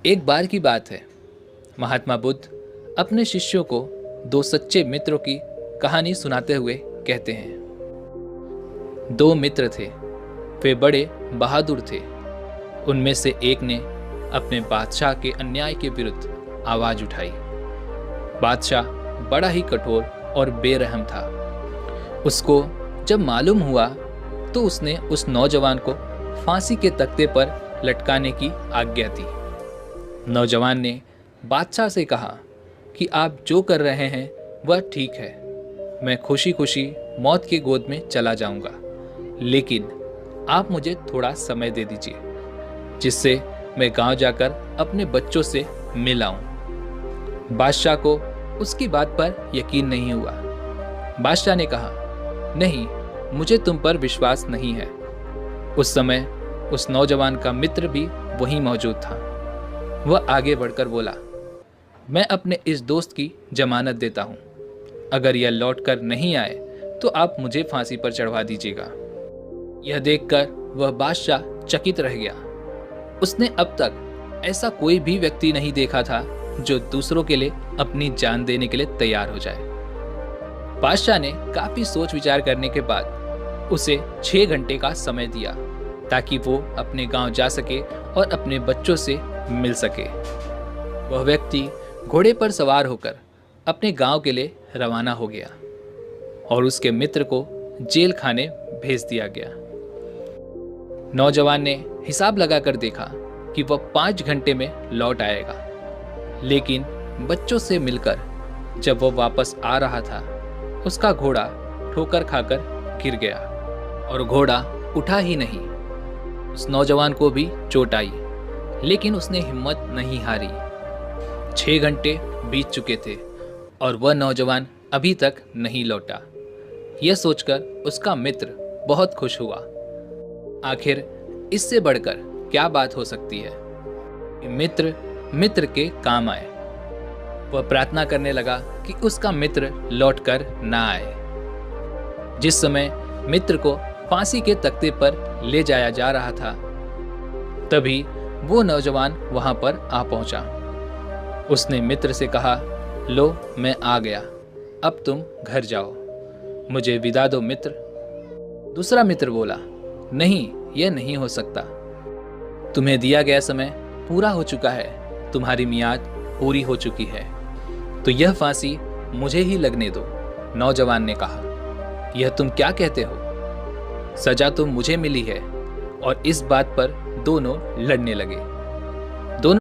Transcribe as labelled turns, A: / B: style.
A: एक बार की बात है, महात्मा बुद्ध अपने शिष्यों को दो सच्चे मित्रों की कहानी सुनाते हुए कहते हैं। दो मित्र थे, वे बड़े बहादुर थे। उनमें से एक ने अपने बादशाह के अन्याय के विरुद्ध आवाज उठाई। बादशाह बड़ा ही कठोर और बेरहम था। उसको जब मालूम हुआ तो उसने उस नौजवान को फांसी के तख्ते पर लटकाने की आज्ञा दी। नौजवान ने बादशाह से कहा कि आप जो कर रहे हैं वह ठीक है, मैं खुशी खुशी मौत की गोद में चला जाऊंगा, लेकिन आप मुझे थोड़ा समय दे दीजिए जिससे मैं गांव जाकर अपने बच्चों से मिल आऊं। बादशाह को उसकी बात पर यकीन नहीं हुआ। बादशाह ने कहा, नहीं, मुझे तुम पर विश्वास नहीं है। उस समय उस नौजवान का मित्र भी वहीं मौजूद था। वह आगे बढ़कर बोला, मैं अपने इस दोस्त की जमानत देता हूं। अगर यह लौट कर नहीं आए तो आप मुझे फांसी पर चढ़वा दीजिएगा। यह देखकर वह बादशाह चकित रह गया। उसने अब तक ऐसा कोई भी व्यक्ति नहीं देखा था जो दूसरों के लिए अपनी जान देने के लिए तैयार हो जाए। बादशाह ने काफी सोच विचार करने के बाद उसे 6 घंटे का समय दिया ताकि वो अपने गांव जा सके और अपने बच्चों से मिल सके। वह व्यक्ति घोड़े पर सवार होकर अपने गांव के लिए रवाना हो गया और उसके मित्र को जेल खाने भेज दिया गया। नौजवान ने हिसाब लगाकर देखा कि वह 5 घंटे में लौट आएगा, लेकिन बच्चों से मिलकर जब वह वापस आ रहा था, उसका घोड़ा ठोकर खाकर गिर गया और घोड़ा उठा ही नहीं। उस नौजवान को भी चोट आई, लेकिन उसने हिम्मत नहीं हारी। 6 घंटे बीत चुके थे और वह नौजवान अभी तक नहीं लौटा। यह सोचकर उसका मित्र बहुत खुश हुआ। आखिर इससे बढ़कर क्या बात हो सकती है कि मित्र मित्र के काम आए। वह प्रार्थना करने लगा कि उसका मित्र लौटकर ना आए। जिस समय मित्र को फांसी के तख्ते पर ले जाया जा रहा था, तभी वो नौजवान वहां पर आ पहुंचा। उसने मित्र से कहा, लो, मैं आ गया, अब तुम घर जाओ, मुझे विदा दो मित्र। दूसरा मित्र बोला, नहीं, यह नहीं हो सकता, तुम्हें दिया गया समय पूरा हो चुका है, तुम्हारी मियाद पूरी हो चुकी है, तो यह फांसी मुझे ही लगने दो। नौजवान ने कहा, यह तुम क्या कहते हो? सजा तो मुझे मिली है। और इस बात पर दोनों लड़ने लगे।